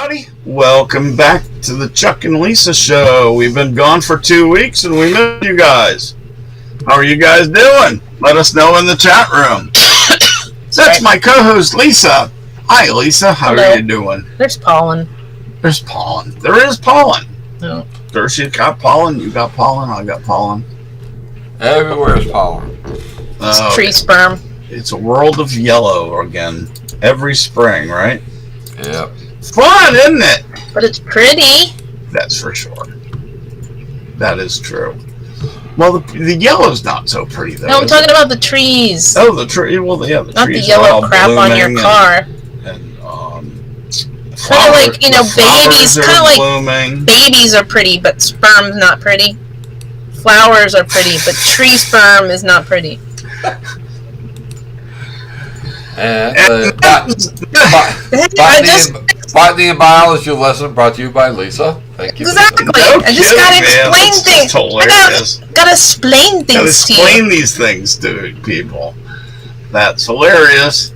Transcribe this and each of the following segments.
everybody. Welcome back to the Chuck and Lisa show. We've been gone for 2 weeks and we missed you guys. How are you guys doing? Let us know in the chat room. That's my co-host Lisa. Hi Lisa, how are you doing? There's pollen. There's pollen. There is pollen. No. Darcy got pollen, you got pollen, I got pollen. Everywhere's pollen. It's tree sperm. It's a world of yellow again. Every spring, right? Yep. Fun, isn't it? But it's pretty. That's for sure. That is true. Well, the yellow's not so pretty, though. No, I'm talking about the trees. Oh, the tree. Well, yeah, the not trees the yellow are crap on your car. And kind of like, babies. Kind of like blooming. Babies are pretty, but sperm's not pretty. Flowers are pretty, but tree sperm is not pretty. And Botany and Biology lesson brought to you by Lisa. Thank you. Exactly. I just gotta explain things. I gotta explain things. Gotta explain these things to people. That's hilarious.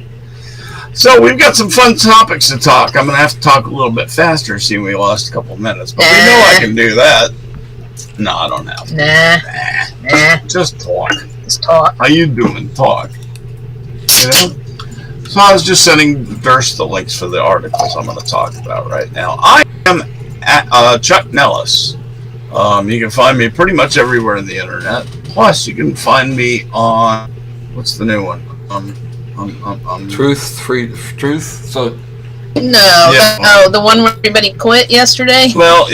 So we've got some fun topics to talk. I'm gonna have to talk a little bit faster, seeing we lost a couple of minutes, but we know I can do that. No, I don't have to. Nah. Just talk. Just talk. How you doing? Talk. Yeah. So I was just sending Durst the links for the articles I'm going to talk about right now. I am at Chuck Nellis. You can find me pretty much everywhere in the internet. Plus, you can find me on what's the new one? Truth. So no, the one where everybody quit yesterday. Well,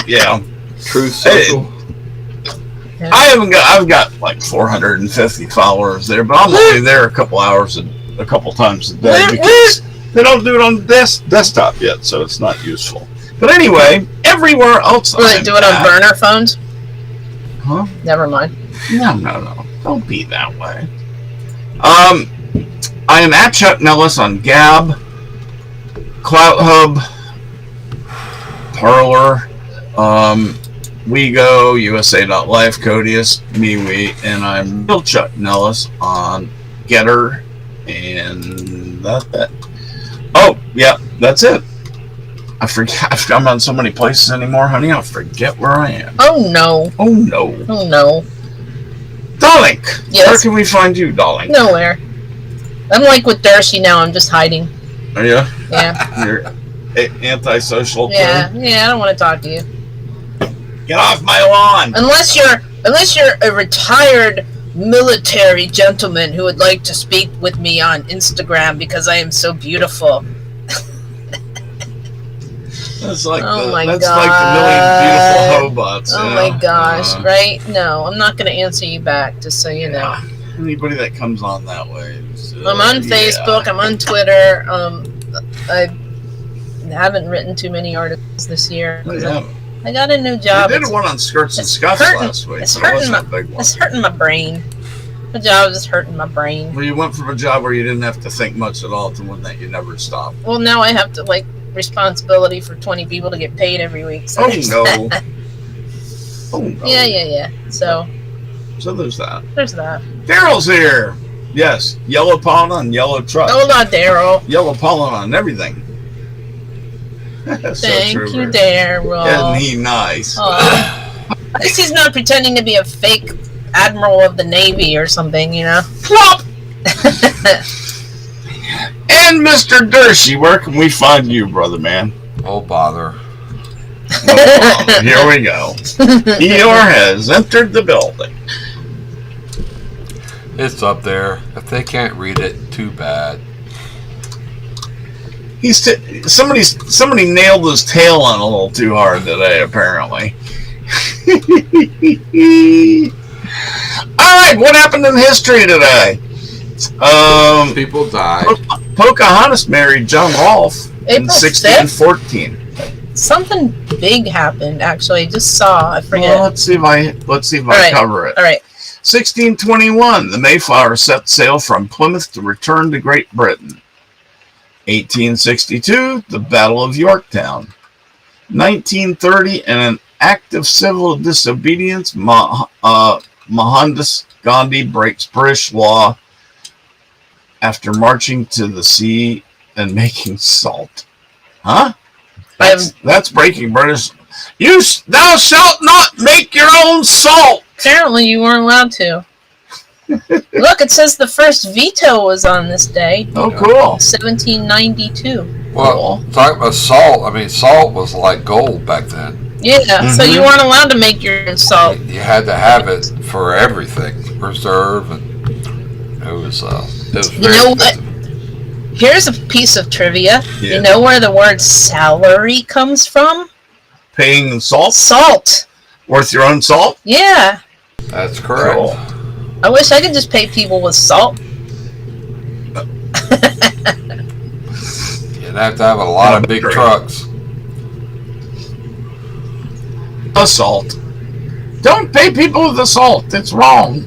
yeah. Truth Social. I've got like 450 followers there, but I'm only there a couple times a day because they don't do it on the desktop yet, so it's not useful. But anyway, everywhere else. Will they do it on burner phones? Huh? Never mind. No. Don't be that way. I am at Chuck Nellis on Gab, Clout Hub, Parler, WeGo, USA.life, Codius, MeWe, and I'm real Chuck Nellis on Getter, and that's it. Oh, yeah, that's it. I forget. I'm on so many places anymore, honey. I forget where I am. Oh no. Darling, yes. Where can we find you, darling? Nowhere. I'm like with Darcy now. I'm just hiding. Are you? Yeah. You're antisocial. Yeah. I don't want to talk to you. Get off my lawn. Unless you're a retired military gentleman who would like to speak with me on Instagram because I am so beautiful. That's like like the Million Beautiful Hobots. Oh my gosh, right? No, I'm not going to answer you back, just so you know. Anybody that comes on that way. I'm on Facebook, I'm on Twitter. I haven't written too many articles this year. I got a new job. I did one on Skirts and Scuffs last week. It's hurting my brain. The job is hurting my brain. Well, you went from a job where you didn't have to think much at all to one that you never stopped. Well, now I have to, responsibility for 20 people to get paid every week. So no. Oh, no. Yeah. So there's that. There's that. Daryl's here. Yes. Yellow pollen on yellow truck. Hold on, Daryl. Yellow pollen on everything. Thank you, Daryl. Isn't he nice? At least he's not pretending to be a fake admiral of the Navy or something, Plop! And Mr. Dershey, where can we find you, brother man? Oh, bother. Here we go. Eeyore has entered the building. It's up there. If they can't read it, too bad. Somebody nailed his tail on a little too hard today, apparently. All right, what happened in history today? People died. Pocahontas married John Rolfe in 1614. Something big happened. Actually, I just saw. I forget. Well, let's see if I cover it. All right. 1621, the Mayflower set sail from Plymouth to return to Great Britain. 1862, the Battle of Yorktown. 1930, in an act of civil disobedience, Mohandas Gandhi breaks British law after marching to the sea and making salt. Huh? That's breaking British. Thou shalt not make your own salt. Apparently, you weren't allowed to. Look, it says the first veto was on this day. Oh, cool. 1792. Well, talking about salt, I mean, salt was like gold back then. Yeah, so you weren't allowed to make your own salt. You had to have it for everything, preserve, and it was very You know what? Here's a piece of trivia. Yeah. You know where the word salary comes from? Paying salt? Salt. Worth your own salt? Yeah. That's correct. Cool. I wish I could just pay people with salt. You'd have to have a lot of big Great. trucks. Assault. Don't pay people with assault. It's wrong.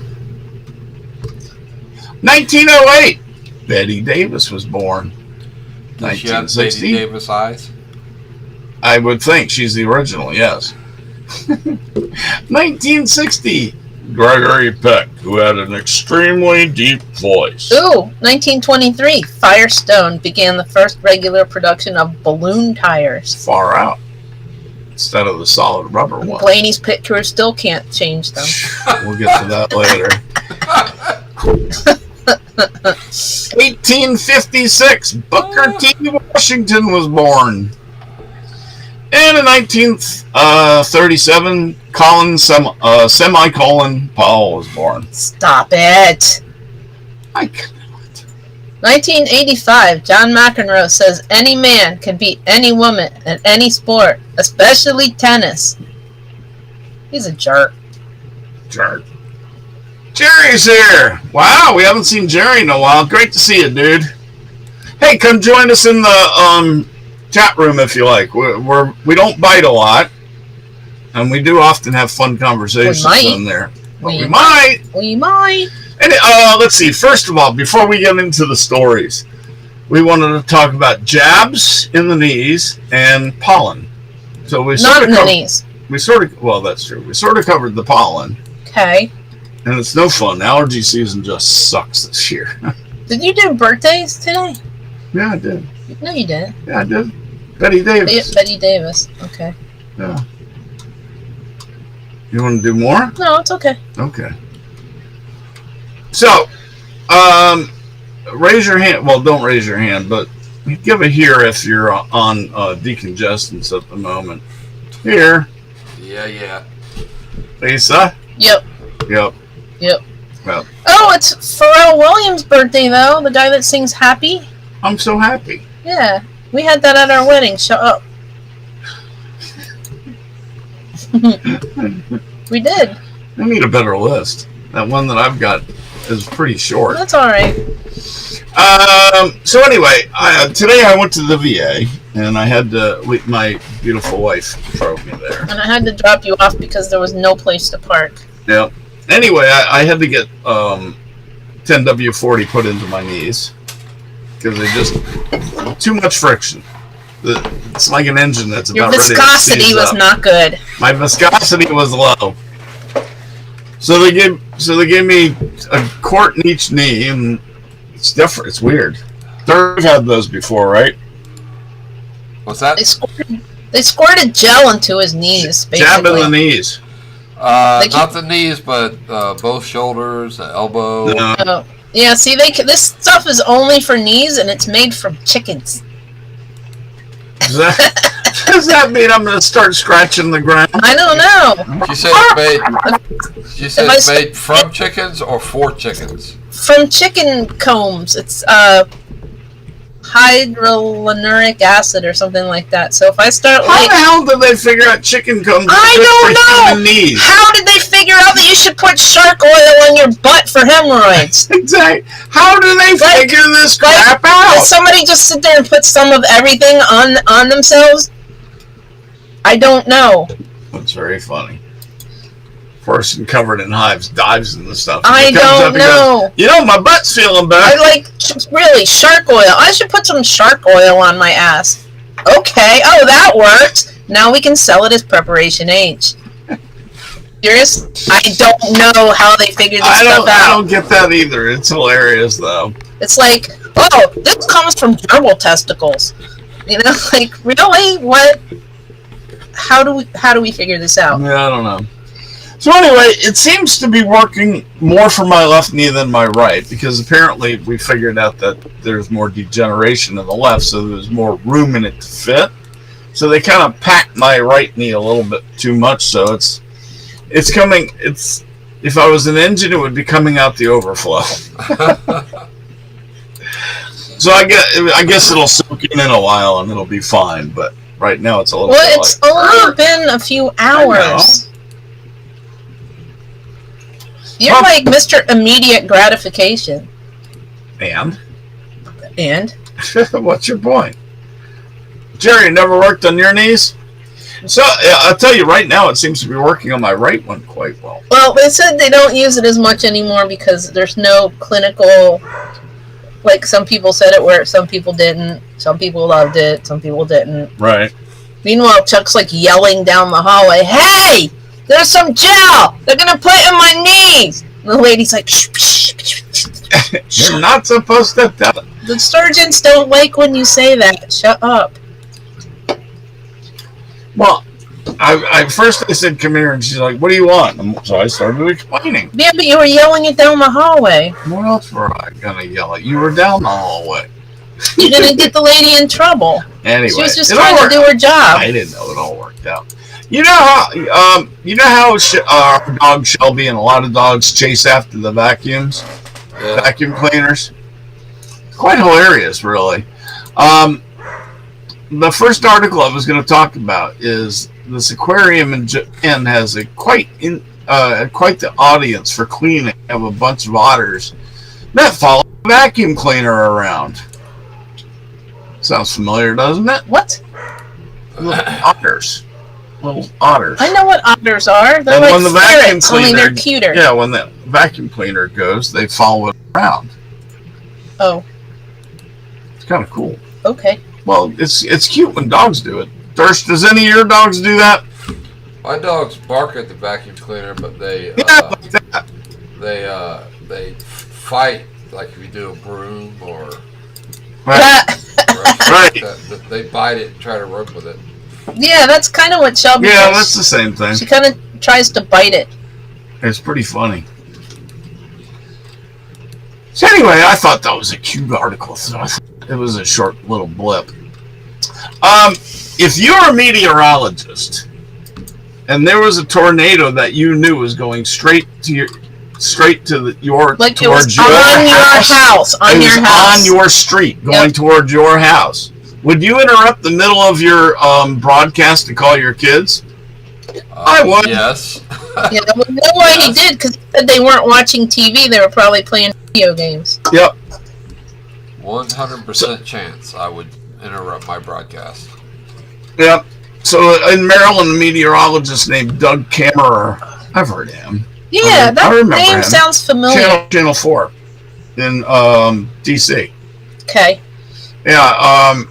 1908. Betty Davis was born. Does she have 1960. Betty Davis eyes? I would think she's the original, yes. 1960. Gregory Peck, who had an extremely deep voice. Ooh, 1923. Firestone began the first regular production of balloon tires. Far out. Instead of the solid rubber one. Blaney's picture still can't change them. We'll get to that later. 1856, Booker T. Washington was born. And in 1937, Colin semicolon Powell was born. Stop it. I cannot. 1985, John McEnroe says any man can beat any woman at any sport, especially tennis. He's a jerk. Jerk. Jerry's here. Wow, we haven't seen Jerry in a while. Great to see you, dude. Hey, come join us in the chat room if you like. We don't bite a lot, and we do often have fun conversations in there. We might. And let's see. First of all, before we get into the stories, we wanted to talk about jabs in the knees and pollen. So we Not in the knees. Well, that's true. We sort of covered the pollen. Okay. And it's no fun. Allergy season just sucks this year. Did you do birthdays today? Yeah, I did. No, you didn't. Yeah, I did. Betty Davis. Betty Davis. Okay. Yeah. You want to do more? No, it's okay. Okay. So, raise your hand. Well, don't raise your hand, but give a here if you're on decongestants at the moment. Here. Yeah. Lisa? Yep. Yep. Yep. Well, Oh, it's Pharrell Williams' birthday, though. The guy that sings Happy. I'm so happy. Yeah. We had that at our wedding. Shut up. We did. I need a better list. That one that I've got is pretty short. That's all right. So anyway, today I went to the VA, and I had to. My beautiful wife drove me there. And I had to drop you off because there was no place to park. Yeah. Anyway, I had to get 10W40 put into my knees because they just too much friction. It's like an engine that's Your about ready to viscosity seize was up. not good. My viscosity was low. So they gave me a quart in each knee, and it's different. It's weird. They've had those before, right? What's that? They squirted gel into his knees, basically. Jab in the knees. Not the knees, but both shoulders, the elbow. No. Oh. Yeah, see, this stuff is only for knees, and it's made from chickens. Does that mean I'm going to start scratching the ground? I don't know. She said it's made from chickens or for chickens? From chicken combs. It's hyaluronic acid or something like that. So if I start How the hell did they figure out chicken comes I don't know. knees? How did they figure out that you should put shark oil on your butt for hemorrhoids? Exactly. How do they figure this crap Did out? somebody just sit there and put some of everything on themselves? I don't know. That's very funny. Person covered in hives dives in the stuff. I don't know. Goes, my butt's feeling better. I like, really, shark oil. I should put some shark oil on my ass. Okay. Oh, that worked. Now we can sell it as Preparation H. Serious? I don't know how they figured this stuff out. I don't get that either. It's hilarious, though. It's like, oh, this comes from gerbil testicles. You know, like, really? What? How do we figure this out? Yeah, I don't know. So anyway, it seems to be working more for my left knee than my right, because apparently we figured out that there's more degeneration in the left, so there's more room in it to fit. So they kind of packed my right knee a little bit too much, so it's coming. It's if I was an engine, it would be coming out the overflow. So I guess it'll soak in a while and it'll be fine, but right now it's a little. Well, bit it's like, only been a few hours. You're Well, like Mr. Immediate Gratification. And what's your point, Jerry? Never worked on your knees. So I'll tell you right now, it seems to be working on my right one quite well. Well, they said they don't use it as much anymore because there's no clinical. Like, some people said it worked, some people didn't. Some people loved it, some people didn't. Right. Meanwhile, Chuck's like yelling down the hallway, "Hey! There's some gel! They're gonna put it in my knees!" And the lady's like, "Shh, shh, shh, shh." You're not supposed to tell it. The surgeons don't like when you say that. Shut up. Well, I first I said, "Come here," and she's like, "What do you want?" And so I started explaining. Yeah, but you were yelling it down the hallway. What else were I gonna yell at? You were down the hallway. You're gonna get the lady in trouble. Anyway, She was just it trying all to do her job. I didn't know it all worked out. You know how our dog Shelby and a lot of dogs chase after the vacuums, Yeah. vacuum cleaners. Quite hilarious, really. The first article I was going to talk about is this aquarium in Japan has quite the audience for cleaning of a bunch of otters that follow a vacuum cleaner around. Sounds familiar, doesn't it? What? Little otters. Little otters. I know what otters are. They're And like when the vacuum spirits, only they're cleaner- cuter. Yeah, when the vacuum cleaner goes, they follow it around. Oh, It's kind of cool. okay. Well, it's cute when dogs do it. Durst, does any of your dogs do that? My dogs bark at the vacuum cleaner, but they Like that. they fight like if you do a broom or Right. brush, they bite it and try to rub with it. Yeah, that's kind of what Shelby Yeah, does. that's the same thing. She kind of tries to bite it. It's pretty funny. So anyway, I thought that was a cute article. So it was a short little blip. If you're a meteorologist and there was a tornado that you knew was going straight to your Like it towards was your on your house. On it your was house. on your street going Yep. towards your house, would you interrupt the middle of your broadcast to call your kids? I would. Yes. Yeah, well, you know why he did? Because they weren't watching TV. They were probably playing video games. Yep. 100% chance I would interrupt my broadcast. Yep. So in Maryland, a meteorologist named Doug Kammerer, I've heard him. Yeah, I that remember name him. sounds familiar. Channel 4 in D.C. Okay. Yeah.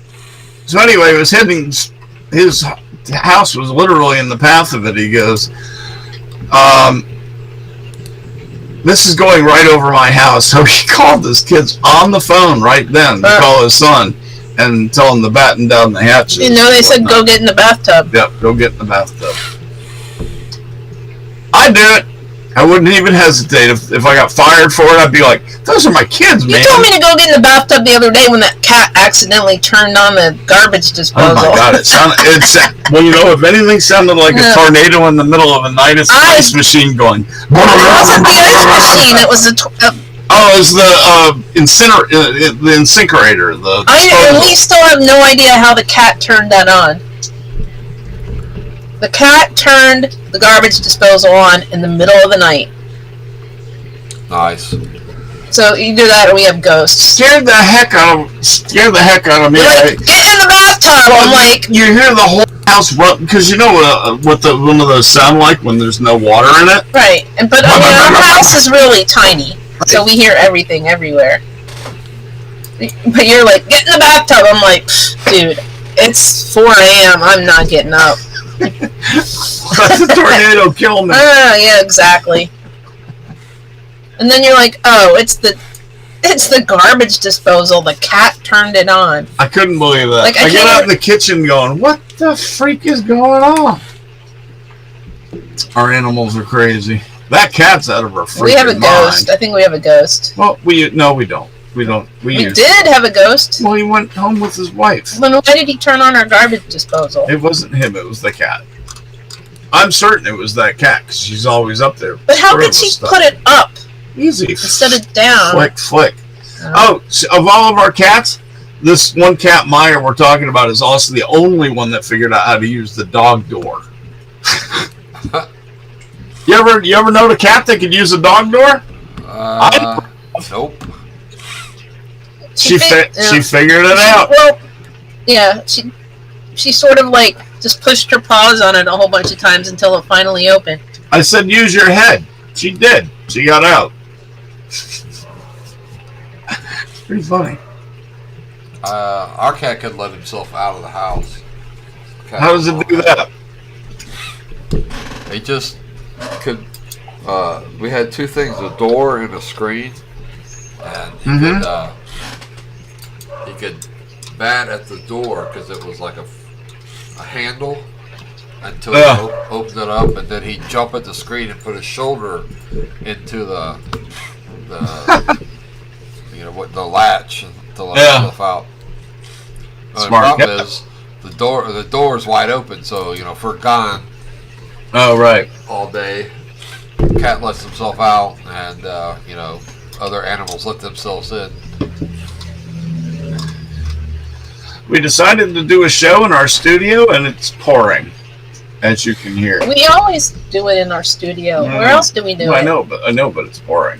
So anyway, he was heading. His house was literally in the path of it. He goes, "This is going right over my house." So he called his kids on the phone right then to call his son and tell him to batten down the hatches. You know, they said Whatnot. go get in the bathtub. Yep, go get in the bathtub. I'd do it. I wouldn't even hesitate. If I got fired for it, I'd be like, "Those are my kids, You man." told me to go get in the bathtub the other day when that cat accidentally turned on the garbage disposal. Oh my god, it sounded. Well, you know, if anything sounded like a No. tornado in the middle of a night, it's the ice machine going. It wasn't the ice machine. It was Oh, it was the incinerator. and we still have no idea how the cat turned that on. The cat turned the garbage disposal on in the middle of the night. Nice. So either that or we have ghosts. Scared the heck out of me. They're like, get in the bathtub. I'm like, you hear the whole house run because you know what one of those sound like when there's no water in it. right. But I mean, our house is really tiny, so we hear everything everywhere. But you're like, get in the bathtub. I'm like, dude, it's 4 a.m. I'm not getting up. Let the tornado kill me. Yeah, exactly. And then you're like, oh, it's the It's the garbage disposal. The cat turned it on. I couldn't believe that. Like, I I get can't- out in the kitchen going, what the freak is going on? Our animals are crazy. That cat's out of her freaking We have a mind. ghost. I think we have a ghost. Well, we don't. We don't. We used did have a ghost. Well, he went home with his wife. Then why did he turn on our garbage disposal? It wasn't him. It was the cat. I'm certain it was that cat because she's always up there. But how throwing could she stuff. put it up Easy. instead of down? Flick. Oh, so of all of our cats, this one cat, Meyer, we're talking about is also the only one that figured out how to use the dog door. You ever know a cat that could use a dog door? Nope. She figured it out. Well, yeah, she sort of like just pushed her paws on it a whole bunch of times until it finally opened. I said, use your head. She did. She got out. It's pretty funny. Our cat could let himself out of the house. How does it do that? He just could. We had two things: a door and a screen, and he could bat at the door because it was like a handle until he opened it up, and then he'd jump at the screen and put his shoulder into the the latch to let himself out. Smart. The problem is the door is wide open, so if we're gone Oh, right. all day, cat lets himself out, and other animals let themselves in. We decided to do a show in our studio, and it's pouring, as you can hear. We always do it in our studio. Where else do we do Well, it? I know, but it's pouring.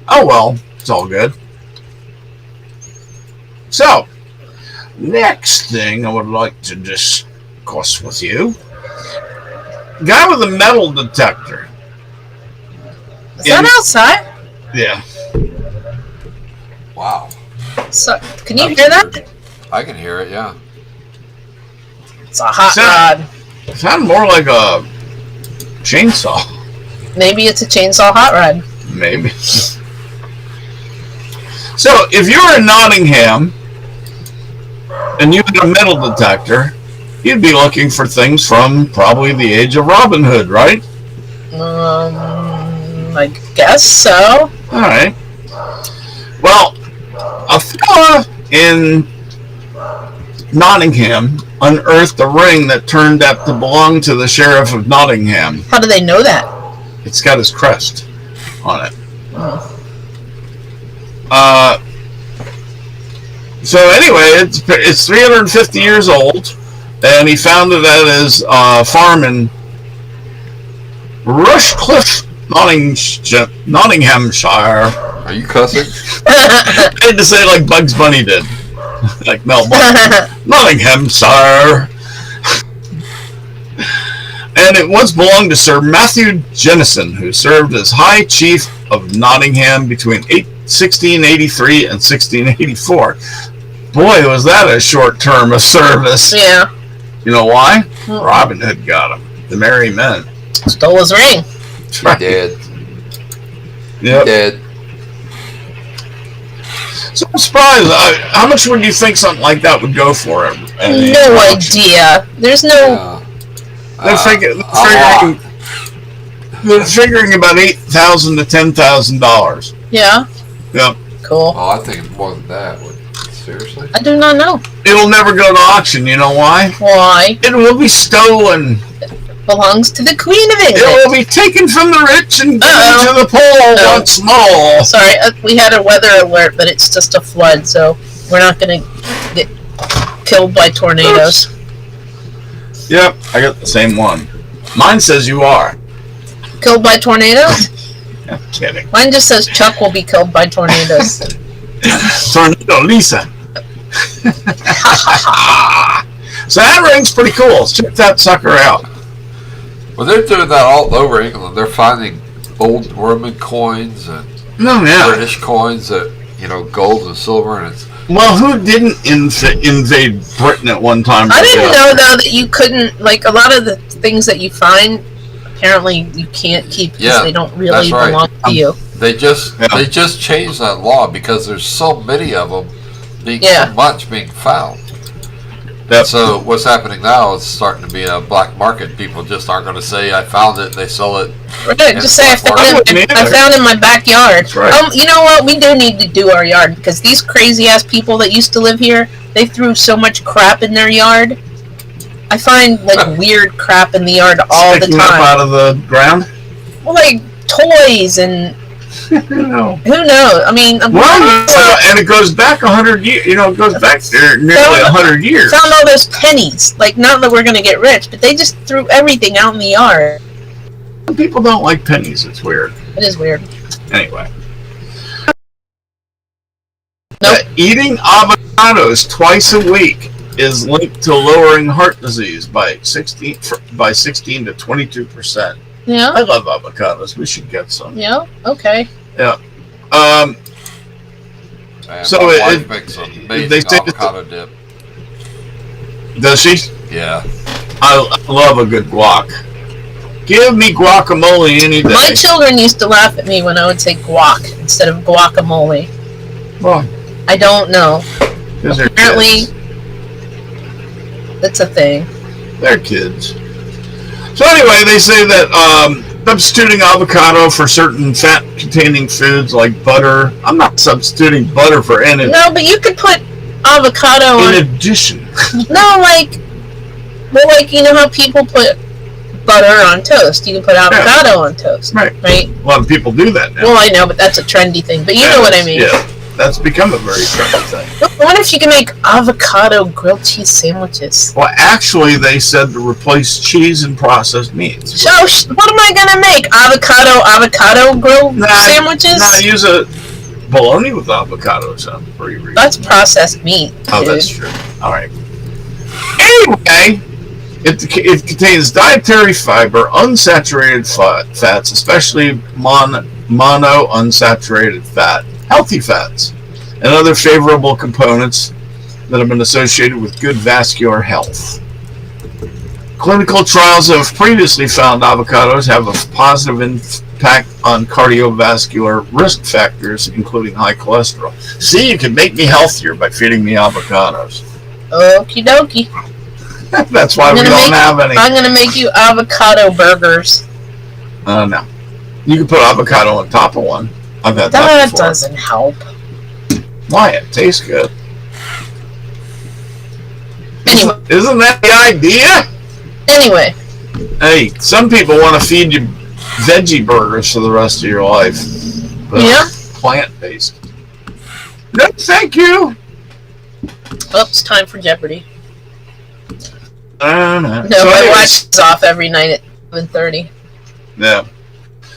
Oh well, it's all good. So, next thing I would like to discuss with you, guy with a metal detector. Is that outside? Yeah. Wow, So, can you hear that? I can hear it. Yeah. It's a hot Sound- rod. It sounded more like a chainsaw. Maybe it's a chainsaw hot rod. Maybe. So, if you were in Nottingham and you had a metal detector, you'd be looking for things from probably the age of Robin Hood, right? I guess so. All right. Well, a fella in Nottingham unearthed a ring that turned out to belong to the Sheriff of Nottingham. How do they know that? It's got his crest on it. So anyway, it's 350 years old, and he found it at his farm in Rushcliffe, Nottinghamshire. Are you cussing? I had to say it like Bugs Bunny did, like Mel Blanc. Nottinghamshire. And it once belonged to Sir Matthew Jennison, who served as High Chief of Nottingham between 1683 and 1684. Boy, was that a short term of service. Yeah. You know why? Robin Hood got him. The merry men. Stole his ring. That's right. Dead. Yep. Dead. So I'm surprised. How much would you think something like that would go for him? No idea. There's no... They're figuring about $8,000 to $10,000. Yeah. Yep. Cool. Oh, I think it's more than that. Seriously? I do not know. It'll never go to auction. You know why? Why? It will be stolen. Belongs to the Queen of It England. will be taken from the rich and given to the poor once more. Sorry, we had a weather alert, but it's just a flood, so we're not going to get killed by tornadoes. Yep, I got the same one. Mine says you are. Killed by tornadoes? I'm kidding. Mine just says Chuck will be killed by tornadoes. Tornado Lisa. So that ring's pretty cool. Let's check that sucker out. Well, they're doing that all over England. They're finding old Roman coins and British coins that, gold and silver, and it's... Well, who didn't invade Britain at one time? I didn't know, though, that you couldn't, like, a lot of the things that you find, apparently you can't keep because they don't really belong to you. They just Yeah. they just changed that law because there's so many of them so much being found. Yep. So what's happening now is starting to be a black market. People just aren't going to say I found it. They sell it. Right, just say I found it in my backyard. That's right. You know what? We do need to do our yard because these crazy ass people that used to live here, they threw so much crap in their yard. I find like weird crap in the yard all the Sticking up time. out of the ground. Well, like toys and No. who knows? I mean, And it goes back 100 years. You know, it goes back there nearly 100 years. found all those pennies. Like, not that we're gonna get rich, but they just threw everything out in the yard. People don't like pennies. It's weird. It is weird. Anyway. Nope. Eating avocados twice a week is linked to lowering heart disease by 16 to 22%. Yeah. I love avocados. We should get some. Yeah. Okay. And So my it- wife makes an amazing they say avocado dip. Does she? Yeah. I love a good guac. Give me guacamole any day. My children used to laugh at me when I would say guac instead of guacamole. Well, I don't know. 'cause they're Apparently, kids. that's a thing. They're kids. So anyway, they say that substituting avocado for certain fat-containing foods like butter. I'm not substituting butter for any. No, but you could put avocado In on. addition, No, like, well, like you know how people put butter on toast. You can put avocado on toast, right? right? A lot of people do that now. Well, I know, but that's a trendy thing. But you know what I mean. Yeah, that's become a very trendy thing. I wonder if you can make avocado grilled cheese sandwiches. Well, actually, they said to replace cheese and processed meats. So, what am I gonna make? Avocado grilled sandwiches? Nah, use a bologna with avocado. Sounds pretty reasonable. That's processed meat. Oh, dude. that's true. All right. Anyway, it contains dietary fiber, unsaturated fats, especially monounsaturated fat, healthy fats, and other favorable components that have been associated with good vascular health. Clinical trials have previously found avocados have a positive impact on cardiovascular risk factors, including high cholesterol. See, you can make me healthier by feeding me avocados. Okie dokie. That's why we don't have any. I'm gonna make you avocado burgers. No. You can put avocado on top of one. I've had that That before. doesn't help. Why? It tastes good. Anyway, Isn't that the idea? anyway, Hey, some people want to feed you veggie burgers for the rest of your life. But Yeah. Plant-based. No, thank you. oops, time for Jeopardy. No. No, So my anyways, watch is off every night at 7:30. yeah.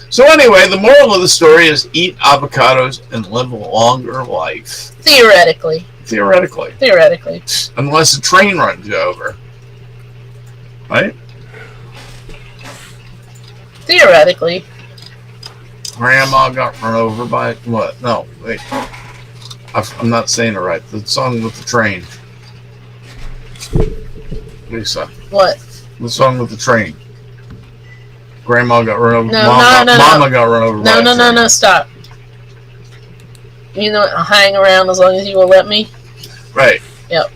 So anyway, the moral of the story is eat avocados and live a longer life. Theoretically. Theoretically. Unless a train runs you over. Right? Theoretically. Grandma got run over by what? No, wait. I'm not saying it right. The song with the train. Lisa. What? The song with the train. Grandma got run over. No, Mama got run over by a train. No, stop. You know, I'll hang around as long as you will let me. Right. Yep.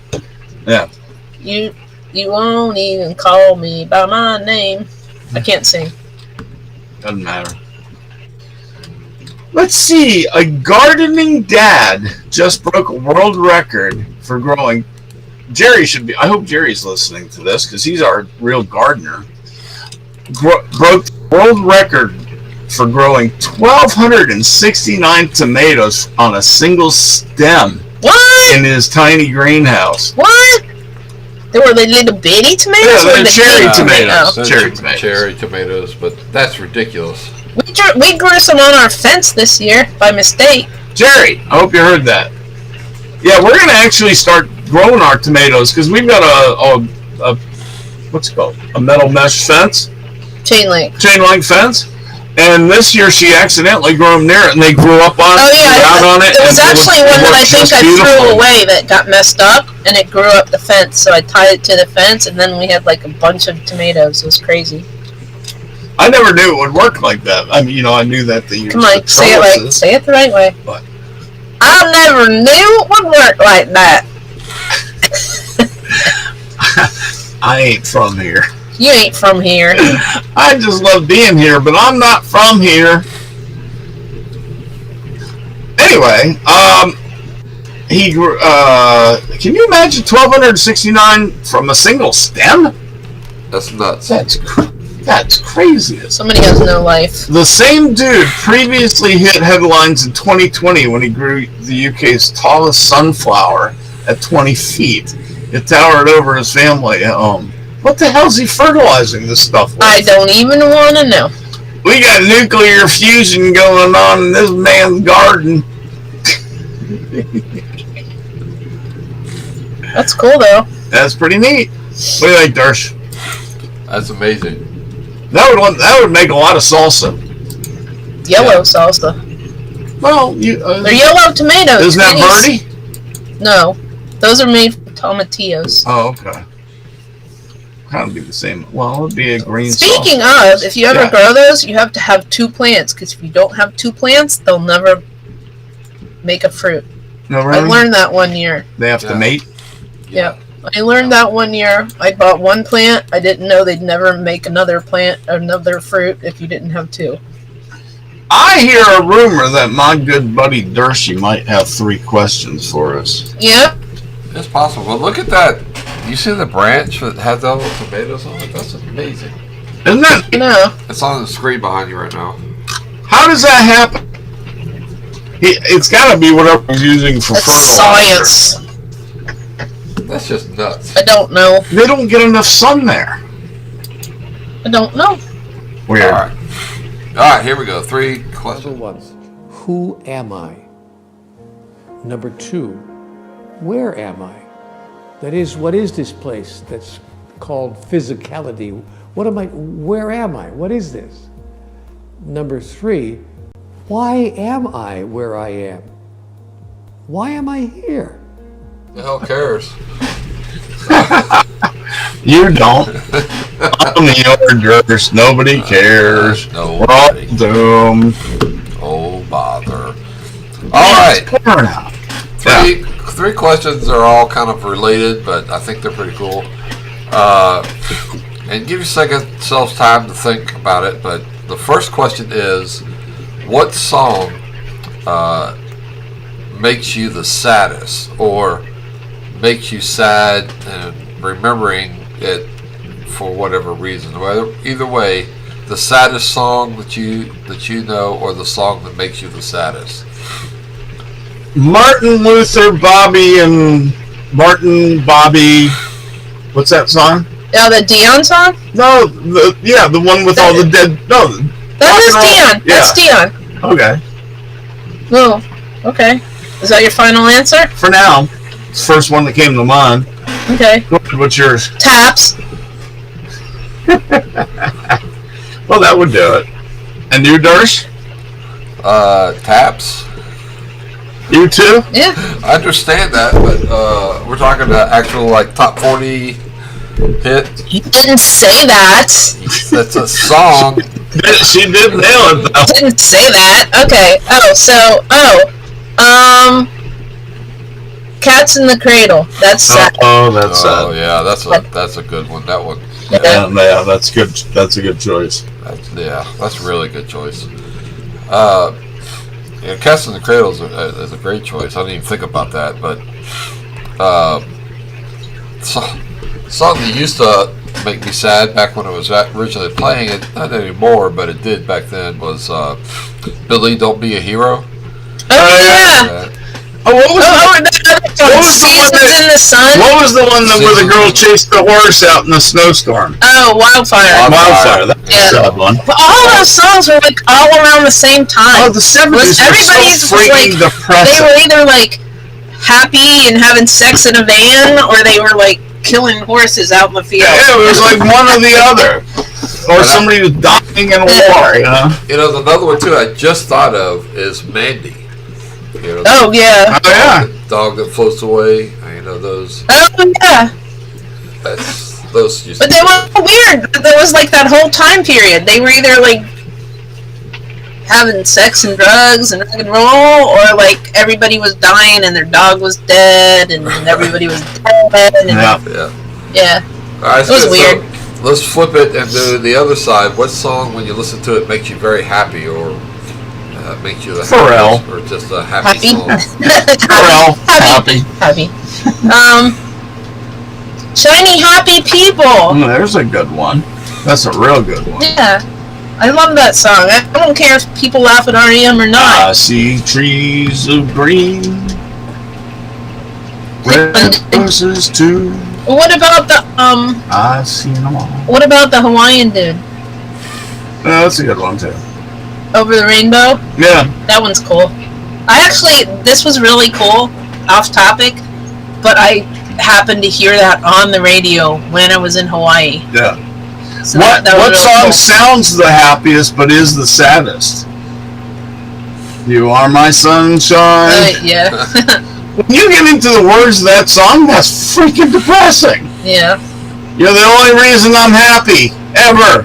Yeah. You won't even call me by my name. I can't sing. Doesn't matter. Let's see. A gardening dad just broke a world record for growing. Jerry should be. I hope Jerry's listening to this because he's our real gardener. Broke the world record for growing 1,269 tomatoes on a single stem What? in his tiny greenhouse. What? Were they little bitty tomatoes? Yeah, or they're the cherry big tomatoes. tomato? Cherry tomatoes. but that's ridiculous. We grew some on our fence this year by mistake. Jerry, I hope you heard that. Yeah, we're going to actually start growing our tomatoes because we've got a what's it called? A metal mesh fence, Chain link. chain link fence. And this year she accidentally grew them near it, and they grew up on Oh it, yeah, out on it. it was and actually one that I worked think just I threw beautifully. away that got messed up, and it grew up the fence. So I tied it to the fence, and then we had like a bunch of tomatoes. It was crazy. I never knew it would work like that. I mean, I knew that the Come on, say it the right way. What? I never knew it would work like that. I ain't from here. You ain't from here. I just love being here, but I'm not from here. Anyway, he grew. Can you imagine 1,269 from a single stem? That's nuts. That's crazy. Somebody has no life. The same dude previously hit headlines in 2020 when he grew the UK's tallest sunflower at 20 feet. It towered over his family at home. What the hell's he fertilizing this stuff with? I don't even want to know. We got nuclear fusion going on in this man's garden. That's cool, though. That's pretty neat. What do you think, Dersh? That's amazing. That would make a lot of salsa. Yellow salsa. Well, they're yellow tomatoes. Isn't that Birdie? No, those are made from tomatillos. Oh, okay. Kind of be the same. Well, it'd be a green. Speaking of, if you ever grow those, you have to have 2 plants, because if you don't have 2 plants, they'll never make a fruit. No, really? I learned that one year. They have to mate? Yep. I learned that one year. I bought 1 plant. I didn't know they'd never make another plant, another fruit, if you didn't have 2. I hear a rumor that my good buddy Dershie might have 3 questions for us. Yep. It's possible. But look at that. You see the branch that has all the tomatoes on it? That's amazing. Isn't that? No. It's on the screen behind you right now. How does that happen? It's got to be whatever he's using for fertilizer. Science. That's just nuts. I don't know. They don't get enough sun there. I don't know. Weird. All right, here we go. 3 questions. Number 1, who am I? Number 2, where am I? That is, what is this place that's called physicality? Where am I? What is this? Number 3, why am I where I am? Why am I here? The hell cares? You don't. I'm the orders. Nobody cares. Nobody. We're all doomed. Oh, bother. All right. Three questions are all kind of related, but I think they're pretty cool. And give yourselves time to think about it. But the first question is, what song makes you the saddest, or makes you sad and remembering it for whatever reason? Either way, the saddest song that you know, or the song that makes you the saddest. Martin Luther, Bobby. What's that song? Oh, the Dion song? No, the one with all the dead. No, that is Dion. Yeah. That's Dion. Okay. Oh, okay. Is that your final answer? For now, it's the first one that came to mind. Okay. What's yours? Taps. Well, that would do it. And you, Dersh? Taps. You too? Yeah. I understand that, but we're talking about actual top 40 hit. You didn't say that. That's a song. She did nail it though. Didn't say that. Okay. Cats in the Cradle. That's sad. Oh, that's sad. Oh yeah, that's a good one. That one. Yeah, that's good. That's a good choice. That's a really good choice. Cats in the Cradle is a great choice. I didn't even think about that, but song that used to make me sad back when I was originally playing it, not anymore, but it did back then, was Billy, Don't Be a Hero. Oh yeah. What was the one where the girl chased the horse out in the snowstorm? Oh, Wildfire. That's a sad one. But all those songs were all around the same time. Oh, the 70s Everybody's were so freaking depressing. They were either happy and having sex in a van, or they were killing horses out in the field. Yeah, it was one or the other. Or somebody was dying in a war, another one too I just thought of is Mandy. Oh yeah. Oh yeah. The dog that floats away. Those. Oh yeah. That's those used But to they be were weird. There was like that whole time period. They were either like having sex and drugs and rock and roll, or like everybody was dying and their dog was dead and everybody was dead. And, Yeah. Yeah. yeah. All right, It was weird. So let's flip it and do the other side. What song, when you listen to it, makes you very happy, or makes you the Pharrell. happiest, or just a happy, Happy. song? Pharrell, happy. Happy. Shiny Happy People. There's a good one. That's a real good one. Yeah. I love that song. I don't care if people laugh at REM or I not. see trees of green, red roses too. What about the I've seen them all. what about the Hawaiian dude? That's a good one too. Over the Rainbow? Yeah. That one's cool. This was really cool, off topic, but I happened to hear that on the radio when I was in Hawaii. Yeah. So What that was what really song cool. sounds the happiest but is the saddest? You are my sunshine. Yeah. When you get into the words of that song, that's freaking depressing. Yeah. You're the only reason I'm happy ever.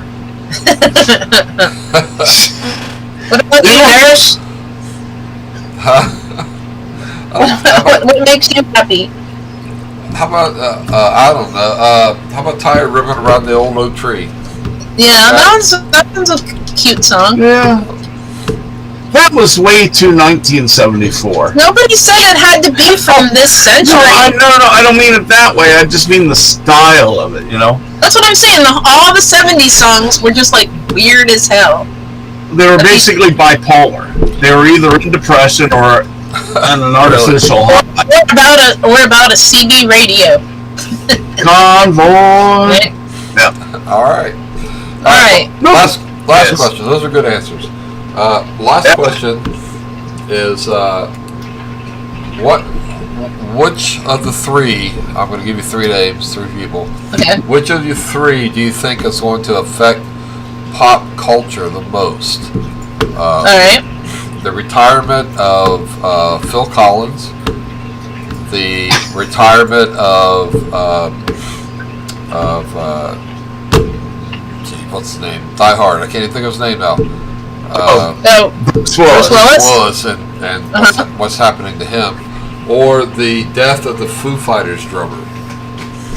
What about you, Harris? What makes you happy? How about I don't know. How about tie a ribbon around the old oak tree? Yeah, that one's a cute song. Yeah. That was way too 1974. Nobody said it had to be from this century. No, I don't mean it that way. I just mean the style of it, you know? That's what I'm saying. All the 70s songs were just like weird as hell. They were basically bipolar. They were either in depression or on an artificial high. Or about a CB radio. Convoy. Right? Yeah. All right. All right. Last Yes. question. Those are good answers. Last Yeah. question is which of the three? I'm going to give you three names, three people. Okay. Which of you three do you think is going to affect pop culture the most? All right. The retirement of Phil Collins, the retirement of what's his name? Die Hard. I can't even think of his name now. Bruce Bruce Willis? Willis and what's happening to him, or the death of the Foo Fighters drummer,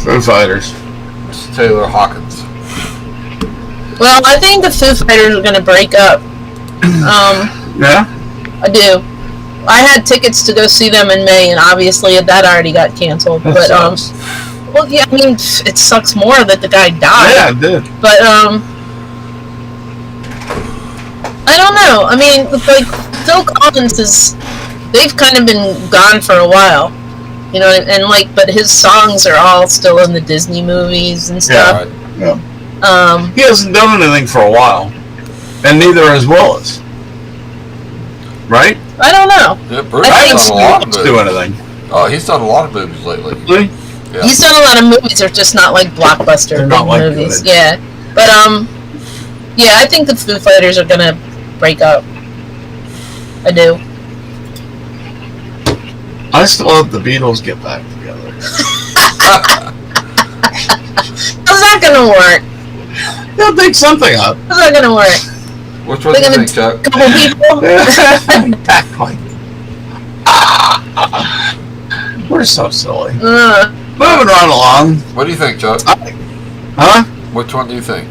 Foo Fighters. Taylor Hawkins. Well, I think the Foo Fighters are going to break up. Yeah? I do. I had tickets to go see them in May, and obviously that already got canceled. That But sucks. well, yeah, I mean, it sucks more that the guy died. Yeah, it did. But I don't know. I mean, like Phil Collins they've kind of been gone for a while, you know, and like, but his songs are all still in the Disney movies and stuff. Right. Yeah. He hasn't done anything for a while. And neither has Willis. Right? I don't know. Yeah, Bruce I has think done a lot of Willis do movies. anything. He's done a lot of movies lately. Really? Yeah. He's done a lot of movies. They're just not like blockbuster They're big not, like, movies. good. Yeah, but yeah, I think the Foo Fighters are gonna break up. I do. I still hope the Beatles get back together. How's that gonna work? They'll dig something up. How's that gonna work? Which one do They're you gonna think, Chuck? couple people. Exactly. We're so silly. Uh, Moving right along. What do you think, Chuck? Huh? Which one do you think?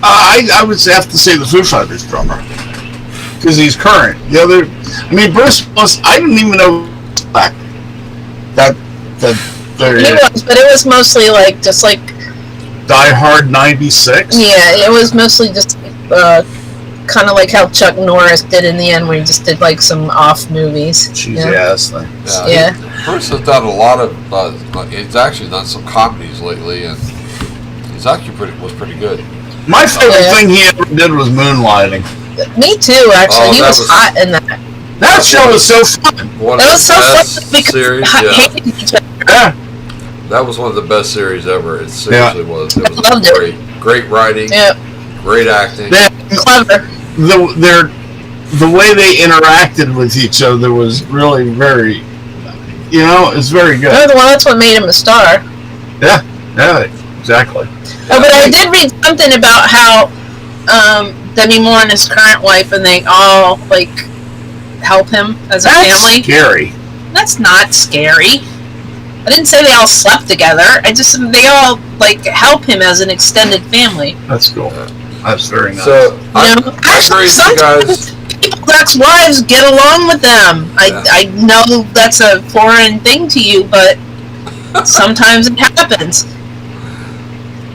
I would have to say the Foo Fighters drummer. Because he's current. The other, I mean, Bruce Willis, I didn't even know back. There he was, but it was mostly like just like Die Hard 96. yeah, it was mostly just kind of like how Chuck Norris did in the end, where he just did like some off movies. Cheesy Yeah. ass thing. Yeah. Bruce has done a lot of. He's actually done some comedies lately, and he's actually was pretty good. My favorite Yeah. thing he ever did was moonlighting. Me too, actually. Oh, He that was was- hot in that. That show was so fun. One That of was the so best fun because series. they Yeah, hated each other. Yeah. that was one of the best series ever. It seriously was. It was Loved it. great writing, Yeah, great acting. clever. The way they interacted with each other was really very, it's very good. Well, that's what made him a star. Yeah, exactly. Oh, but I did read something about how Demi Moore and his current wife, and they all like help him as a That's family. scary. That's not scary. I didn't say they all slept together. I just said they all like help him as an extended family. That's cool. That's very nice. So I You know, agree actually, with you guys. sometimes people's ex-wives get along with them. I know that's a foreign thing to you, but sometimes it happens.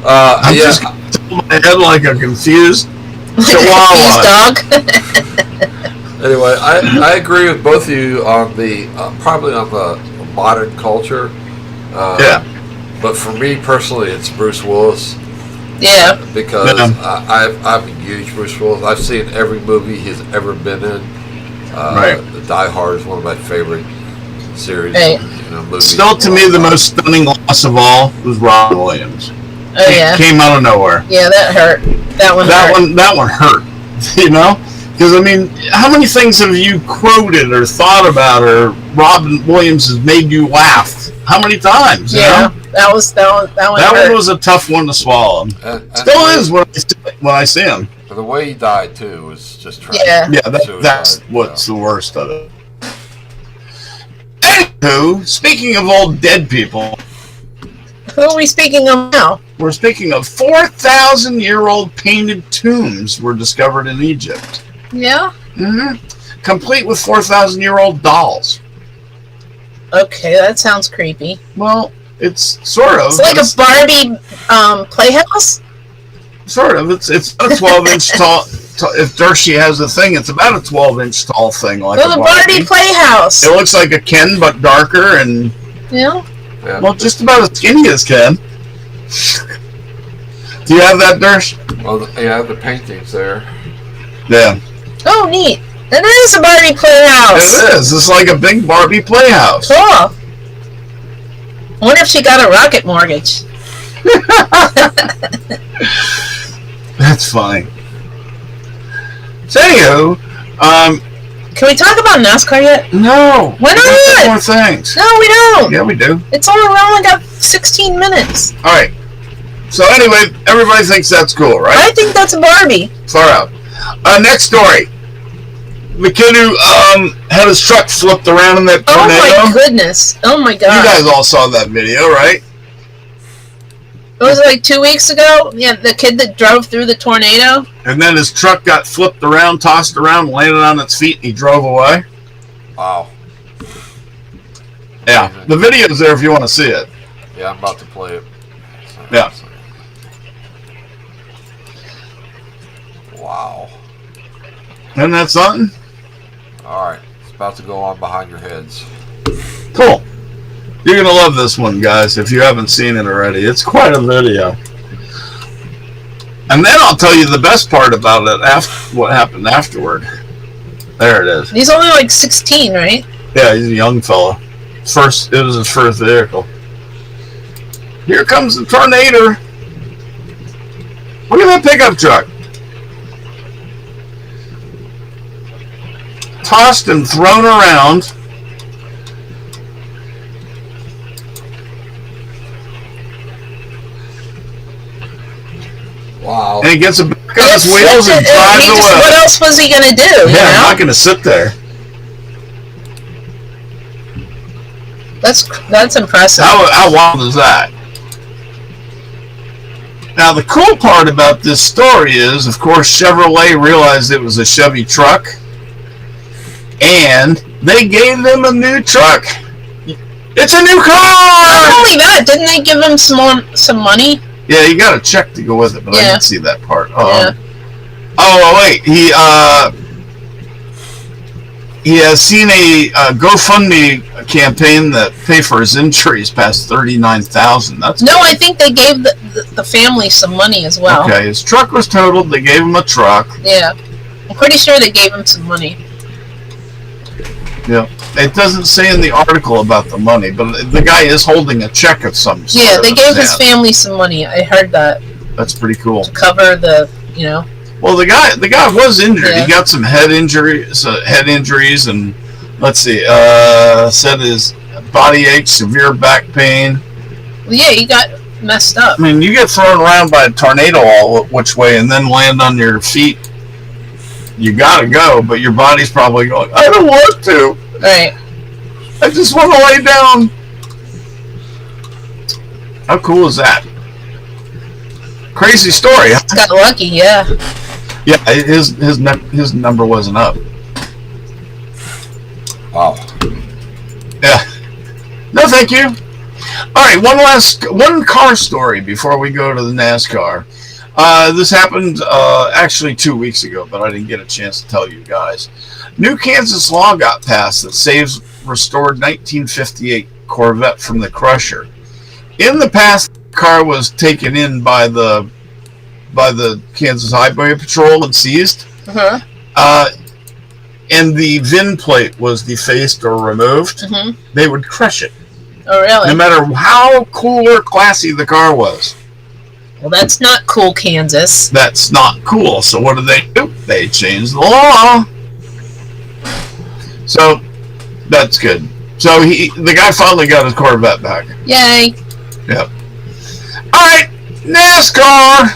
I'm Yeah, just gonna tilt my head like a confused Confused chihuahua. dog. anyway, I agree with both of you on the probably on the modern culture. Yeah. But for me personally, it's Bruce Willis Yeah. because Yeah. I'm a huge Bruce Willis. I've seen every movie he's ever been in. Right. Die Hard is one of my favorite series. Right. Movies. Still, to me, the most stunning loss of all was Robin Williams. Oh yeah. Came out of nowhere. Yeah, that hurt. That one hurt. That one hurt. You know, because I mean, how many things have you quoted or thought about, or Robin Williams has made you laugh? How many times? You Yeah, know? that one That hurt. one was a tough one to swallow. And Still is when I see him. The way he died too was just tragic. Yeah. Yeah, Suicide, that's what's the worst of it. Anywho, speaking of old dead people, Who are we speaking of now? we're speaking of 4,000-year-old painted tombs were discovered in Egypt. Yeah. Complete with 4,000-year-old dolls. Okay, that sounds creepy. Well, it's sort of. It's like a Barbie playhouse. Sort of. It's a 12-inch tall. If Dershey has a thing, it's about a 12-inch tall thing, like Oh, a the Barbie. Barbie playhouse. It looks like a Ken, but darker, and Yeah. Yeah. well, just about as skinny as Ken. Do you have that, Dersh? Well, the paintings there. Yeah, Oh, neat. It is a Barbie playhouse. it is. It's like a big Barbie playhouse. Cool. I wonder if she got a rocket mortgage. That's funny. So, anywho, Can we talk about NASCAR yet? no. Why we got not? more things. No, we don't. Yeah, we do. We only got 16 minutes. All right. So anyway, everybody thinks that's cool, right? I think that's a Barbie. Far out. Next story. The kid who had his truck flipped around in that Oh tornado. my goodness. Oh my You god. guys all saw that video, right? It was like 2 weeks ago. Yeah, the kid that drove through the tornado. And then his truck got flipped around, tossed around, landed on its feet, and he drove away. Wow. Yeah. The video's there if you want to see it. Yeah, I'm about to play it. Yeah. Wow. Isn't that something? All right, it's about to go on behind your heads. Cool. You're going to love this one, guys, if you haven't seen it already. It's quite a video. And then I'll tell you the best part about it, what happened afterward. There it is. He's only like 16, right? Yeah, he's a young fella. It was his first vehicle. Here comes the tornado. Look at that pickup truck. Tossed and thrown around. Wow. And he gets it back on his wheels and What drives away. else was he gonna do? Yeah, You I'm know? not going to sit there. That's impressive. How wild is that? Now, the cool part about this story is, of course, Chevrolet realized it was a Chevy truck, and they gave them a new truck. It's a new Not car! only that, didn't they give him some money? Yeah, you got a check to go with it, but I Yeah. didn't see that part. Yeah. Oh, wait, he has seen a GoFundMe campaign that pay for his injuries past $39,000. That's No, good. I think they gave the family some money as well. Okay, his truck was totaled. They gave him a truck. Yeah. I'm pretty sure they gave him some money. Yeah, it doesn't say in the article about the money, but the guy is holding a check of some sort. Yeah, they in gave his hand. family some money. I heard that. That's pretty cool. To cover the, Well, the guy was injured. Yeah. He got some head injuries, and let's see, said his body ache, severe back pain, Yeah, he got messed up. I mean, you get thrown around by a tornado all which way and then land on your feet. You gotta go, but your body's probably going, I don't want to. Right. I just want to lay down. How cool is that? Crazy story. Huh? Got lucky, yeah. Yeah, his number wasn't up. Wow. Yeah. No, thank you. All right, one car story before we go to the NASCAR. This happened actually 2 weeks ago, but I didn't get a chance to tell you guys. New Kansas law got passed that saves restored 1958 Corvette from the crusher. In the past, the car was taken in by the Kansas Highway Patrol and seized. Uh-huh. And the VIN plate was defaced or removed. Mm-hmm. They would crush it. Oh, really? No matter how cool or classy the car was. Well, that's not cool, Kansas. That's not cool. So what do? They changed the law. So that's good. So the guy finally got his Corvette back. Yay. Yep. All right, NASCAR.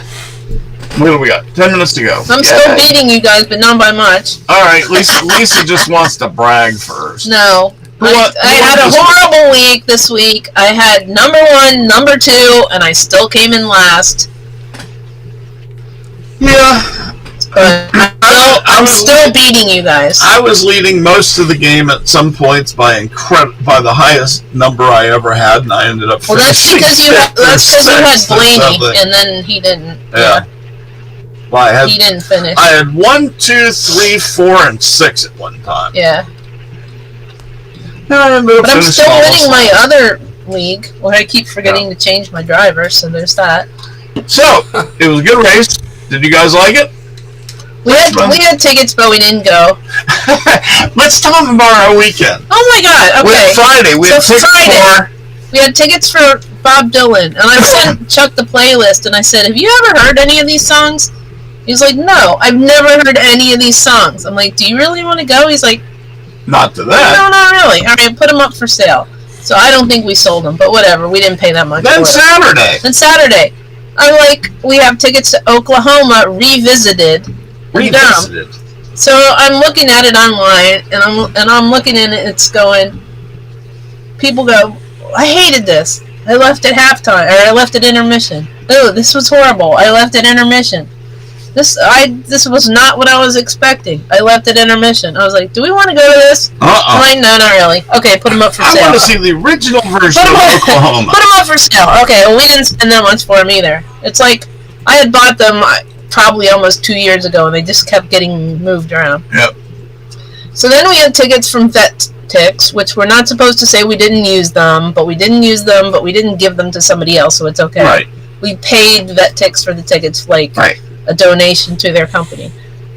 What do we got? 10 minutes to go. I'm still beating you guys, but not by much. All right, Lisa just wants to brag first. No. I had a horrible week this week. I had number 1, number 2, and I still came in last. Yeah. But I'm still beating you guys. I was leading most of the game at some points by the highest number I ever had, and I ended up finishing. Well, that's because you had Blaney, something. and then he didn't. Yeah. Well, he didn't finish. I had 1, 2, 3, 4, and 6 at one time. Yeah. But I'm still winning my other league, where I keep forgetting to change my driver, so there's that. So, it was a good race. Did you guys like it? We had tickets, but we didn't go. Let's talk about our weekend. Oh my god, okay. Friday, we had tickets we had tickets for Bob Dylan, and I sent Chuck the playlist, and I said, have you ever heard any of these songs? He's like, no, I've never heard any of these songs. I'm like, do you really want to go? He's like, not to that. No, not really. All right, put them up for sale. So I don't think we sold them, but whatever. We didn't pay that much. Then Saturday. I'm like, we have tickets to Oklahoma revisited. So I'm looking at it online, and I'm looking at it. It's going. People go, I hated this. I left at halftime, or I left at intermission. Oh, this was horrible. I left at intermission. This was not what I was expecting. I left at intermission. I was like, do we want to go to this? I'm like, no, not really. Okay, put them up for sale. I want to see the original version of Oklahoma. Put them up for sale. Okay, well, we didn't spend that much for them either. It's like, I had bought them probably almost 2 years ago, and they just kept getting moved around. Yep. So then we had tickets from VetTix, which we're not supposed to say we didn't use them, but we didn't use them, but we didn't give them to somebody else, so it's okay. Right. We paid VetTix for the tickets, like a donation to their company.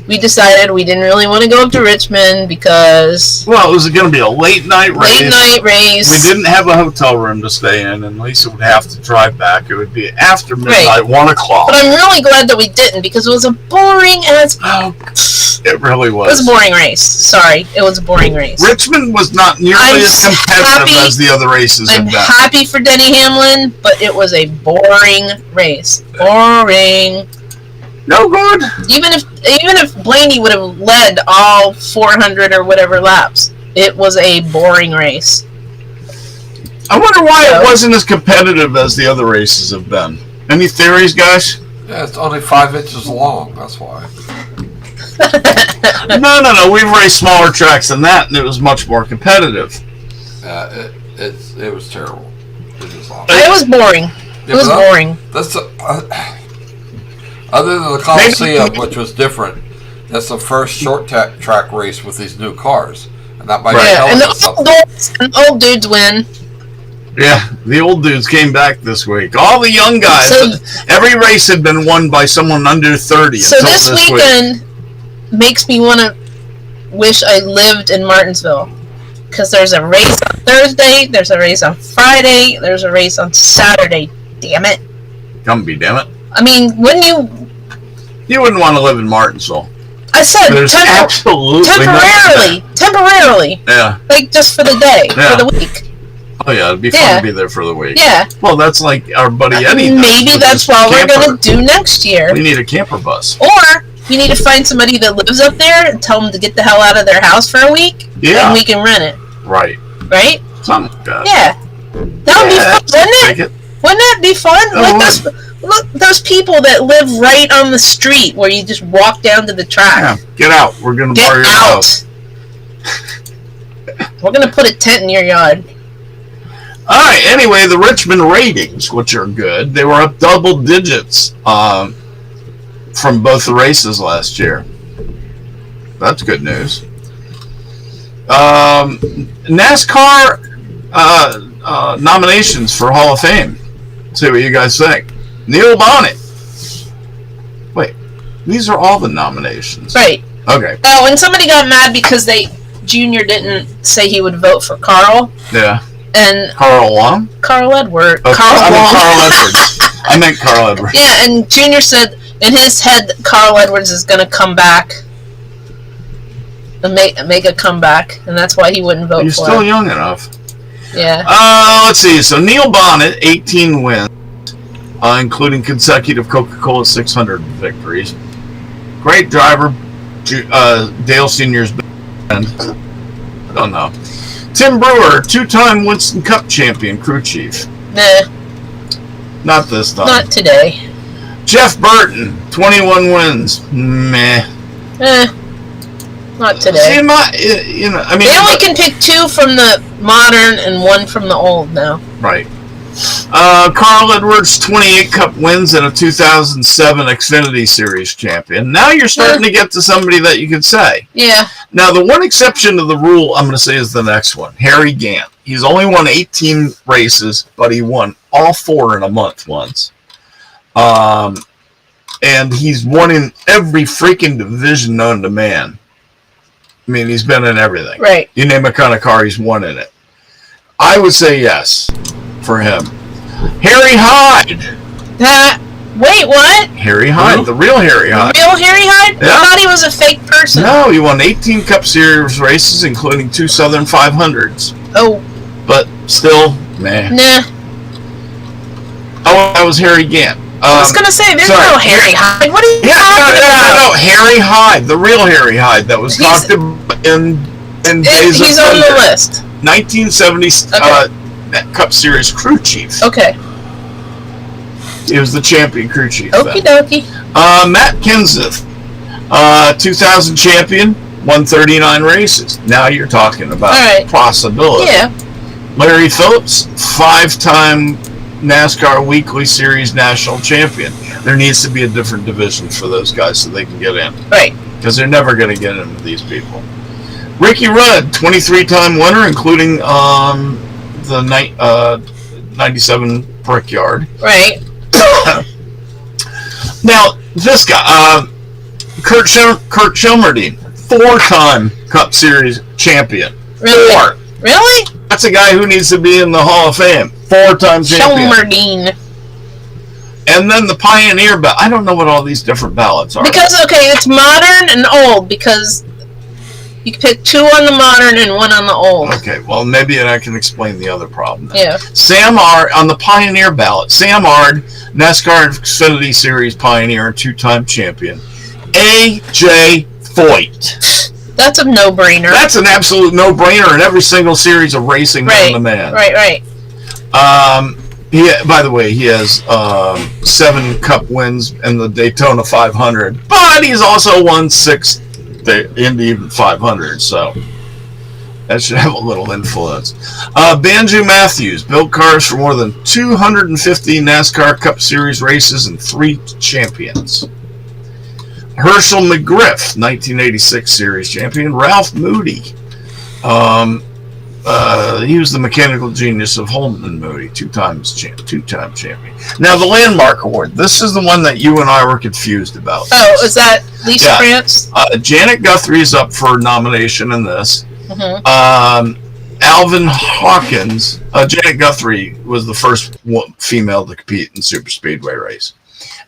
We decided we didn't really want to go up to Richmond because... Well, it was going to be a late night race. We didn't have a hotel room to stay in, and Lisa would have to drive back. It would be after midnight, 1 o'clock. But I'm really glad that we didn't, because it was a boring ass... Oh, it really was. It was a boring race. Sorry, it was a boring race. Richmond was not nearly as competitive as the other races have been. I'm happy for Denny Hamlin, but it was a boring race. Boring. No good. Even if Blaney would have led all 400 or whatever laps, it was a boring race. I wonder why it wasn't as competitive as the other races have been. Any theories, guys? Yeah, it's only 5 inches long. That's why. No. We've raced smaller tracks than that, and it was much more competitive. It was terrible. It was boring. It was boring. That's other than the Coliseum, which was different. That's the first short track race with these new cars, and that might tell us something. And the old dudes win. Yeah, the old dudes came back this week. All the young guys. Every race had been won by someone under 30. So this weekend makes me want to wish I lived in Martinsville, because there's a race on Thursday, there's a race on Friday, there's a race on Saturday. Damn it! Gumby, damn it! I mean, wouldn't you? You wouldn't want to live in Martinsville. I said absolutely temporarily. Yeah. Like just for the day, for the week. Oh yeah, it'd be fun to be there for the week. Yeah. Well, that's like our buddy Eddie. Maybe that's what we're going to do next year. We need a camper bus. Or we need to find somebody that lives up there and tell them to get the hell out of their house for a week. Yeah. And we can rent it. Right. Right? Something like that. Yeah. That would be fun, wouldn't it? Wouldn't that be fun? Look, those people that live right on the street where you just walk down to the track. Yeah. Get out. We're going to borrow your house. We're going to put a tent in your yard. All right. Anyway, the Richmond ratings, which are good, they were up double digits from both the races last year. That's good news. NASCAR nominations for Hall of Fame. See what you guys think. Neil Bonnet. Wait, these are all the nominations. Right. Okay. Oh, and somebody got mad because Junior didn't say he would vote for Carl. Yeah. And Carl Long? Carl Edwards. Oh, Carl Edwards. I meant Carl Edwards. Yeah, and Junior said in his head Carl Edwards is going to come back. And make a comeback, and that's why he wouldn't vote for You're still young enough. Yeah. Let's see. So Neil Bonnet, 18 wins, including consecutive Coca-Cola 600 victories. Great driver. Dale Sr.'s band. I don't know. Tim Brewer, 2-time Winston Cup champion, crew chief. Nah. Not this time. Not today. Jeff Burton, 21 wins. Meh. Not today. See, they only can pick 2 from the modern and 1 from the old now. Right. Carl Edwards, 28 Cup wins and a 2007 Xfinity Series champion. Now you're starting to get to somebody that you could say. Yeah. Now, the one exception to the rule I'm going to say is the next one, Harry Gant. He's only won 18 races, but he won all 4 in a month once. And he's won in every freaking division known to man. I mean, he's been in everything. Right. You name a kind of car, he's won in it. I would say yes for him. Harry Hyde. Wait, what? Harry Hyde, the real Harry Hyde. Real Harry Hyde? Yeah. I thought he was a fake person. No, he won 18 Cup Series races, including 2 Southern 500s. Oh. But still, meh. Nah. Oh, that was Harry Gant. I was going to say, there's no Harry Hyde. What are you talking about? No, Harry Hyde, the real Harry Hyde that was talked about in Days of He's on Thunder. the list. 1970 Cup Series crew chief. Okay. He was the champion crew chief. Okie dokie. Matt Kenseth, 2000 champion, won 39 races. Now you're talking about possibility. Yeah. Larry Phillips, 5-time NASCAR Weekly Series national champion. There needs to be a different division for those guys so they can get in. Right. Because they're never going to get in with these people. Ricky Rudd, 23-time winner, including the 97 Brickyard. Right. Now, this guy, Kurt Schilmerdine, 4-time Cup Series champion. Really? 4. Really? That's a guy who needs to be in the Hall of Fame. 4-time champion. Schilmerdine. And then the Pioneer ballot. I don't know what all these different ballots are. Because, it's modern and old, because you can pick 2 on the modern and 1 on the old. Okay, well, maybe I can explain the other problem then. Yeah. Sam Ard, on the Pioneer ballot, Sam Ard, NASCAR Xfinity Series Pioneer and 2-time champion. A.J. Foyt. That's a no-brainer. That's an absolute no-brainer in every single series of racing known to man. Right. By the way, he has 7 Cup wins in the Daytona 500, but he's also won 6 Indy 500, so that should have a little influence. Banjo Matthews built cars for more than 250 NASCAR Cup Series races and 3 champions. Herschel McGriff, 1986 Series champion. Ralph Moody. He was the mechanical genius of Holman and Moody, 2-time champion. Now, the Landmark Award. This is the one that you and I were confused about. Oh, is that Lisa France? Janet Guthrie is up for nomination in this. Mm-hmm. Alvin Hawkins. Janet Guthrie was the first female to compete in super speedway race.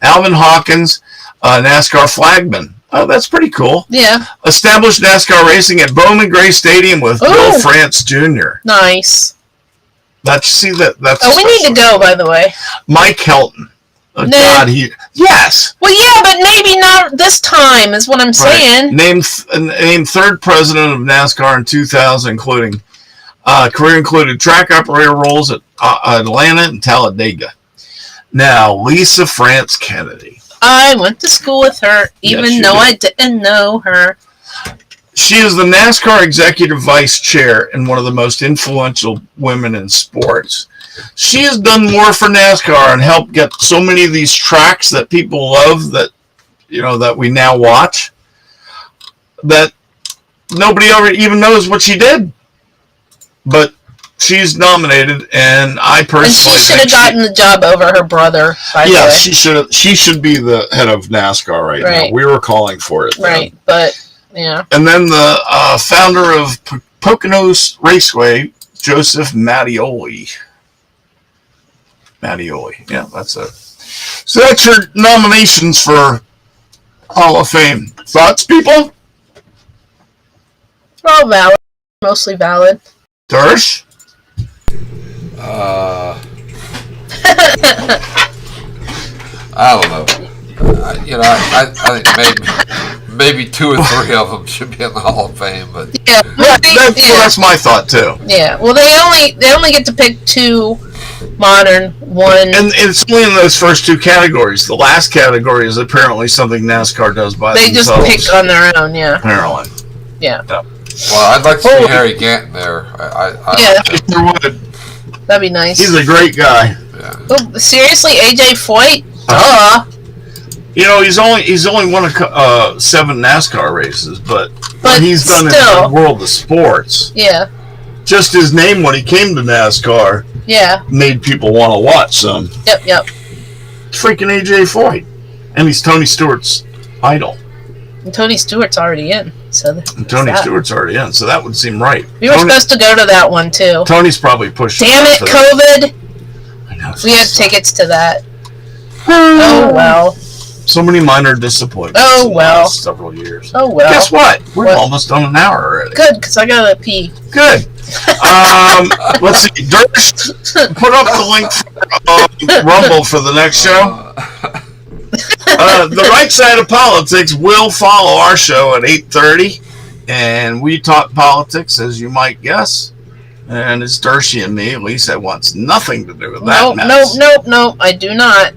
Alvin Hawkins, NASCAR flagman. Oh, that's pretty cool. Yeah. Established NASCAR racing at Bowman Gray Stadium with Bill France Jr. Nice. That's Oh, we need to go, by the way. Mike Helton. Oh, No. God, yes. Well, yeah, but maybe not this time, is what I'm saying. Named third president of NASCAR in 2000, including career included track operator roles at Atlanta and Talladega. Now, Lisa France Kennedy. I went to school with her, even though I didn't know her. She is the NASCAR executive vice chair and one of the most influential women in sports. She has done more for NASCAR and helped get so many of these tracks that people love that we now watch, that nobody ever even knows what she did. But she's nominated, and I personally And she should have gotten the job over her brother, by the way. she should. She should be the head of NASCAR right now. We were calling for it. Right, but, yeah. And then the founder of Poconos Raceway, Joseph Mattioli. Yeah, that's it. So that's your nominations for Hall of Fame. Thoughts, people? All valid. Mostly valid. Dersh? I don't know. I think maybe 2 or 3 of them should be in the Hall of Fame, but Yeah, well, That's my thought, too. yeah. Well, they only get to pick 2 modern, 1. And it's only in those first 2 categories. The last category is apparently something NASCAR does by They just themselves. pick on their own, yeah. Apparently. Yeah. well, I'd like to see Harry Gant there. Yeah, that'd be nice. He's a great guy. Yeah. Oh, seriously, AJ Foyt? Duh. He's only won 7 NASCAR races, but But he's done still. in the world of sports. Yeah, Just his name when he came to NASCAR yeah. made people want to watch some. Yep. It's freaking AJ Foyt, and he's Tony Stewart's idol. And Tony Stewart's already in, so And Tony Stewart's already in, so that would seem right. we were supposed to go to that one too. Tony's probably pushing. Damn it, for that. COVID! I know, We had tickets to that. Oh well. So many minor disappointments. Oh, in the well. last several years. Oh well. Guess what? We're What? almost done an hour already. Good, because I gotta pee. Good. Let's see. Durst, put up the link for Rumble for the next show. The Right Side of Politics will follow our show at 8:30, and we talk politics, as you might guess. And it's Dershie and me. Lisa wants nothing to do with that mess. Nope. I do not.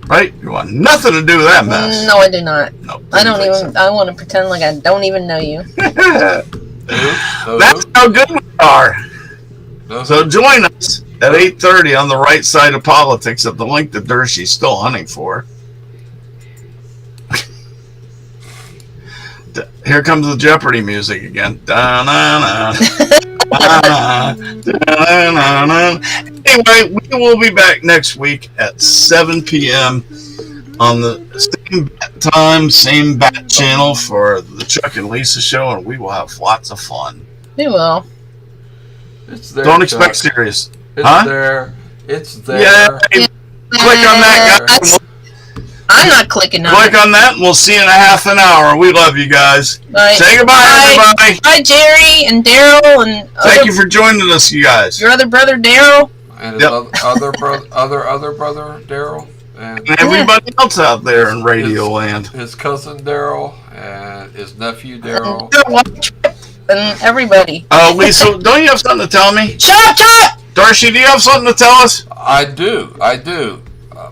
Right? You want nothing to do with that mess. No, I do not. No, I don't think even. I want to pretend like I don't even know you. so. That's how good we are. So join us at 8:30 on the Right Side of Politics at the link that Dershie's still hunting for. Here comes the Jeopardy music again. Anyway, we will be back next week at 7 p.m. on the same bat time, same bat channel for the Chuck and Lisa show, and we will have lots of fun. We will. It's there. Don't expect Chuck. serious. It's there. It's there. Yeah, click on that, guys. I'm not clicking on Click it. on that, and we'll see you in a half an hour. We love you guys. Bye. Say goodbye, Bye. everybody. Bye, Jerry and Daryl and Thank you for joining us, you guys. your other brother, Daryl. And his other brother, Daryl, and And everybody else out there in Radio Land. his cousin Daryl, and his nephew Daryl. And everybody. Lisa, don't you have something to tell me? Shut up, Chuck! Darcy, do you have something to tell us? I do.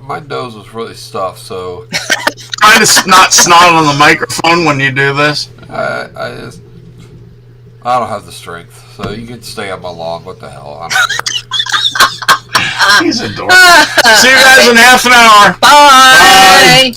My nose was really stuffed, so Try to not snot on the microphone when you do this. I don't have the strength. So you can stay on my lawn. What the hell? I don't care. He's adorable. See you guys in half an hour. Bye.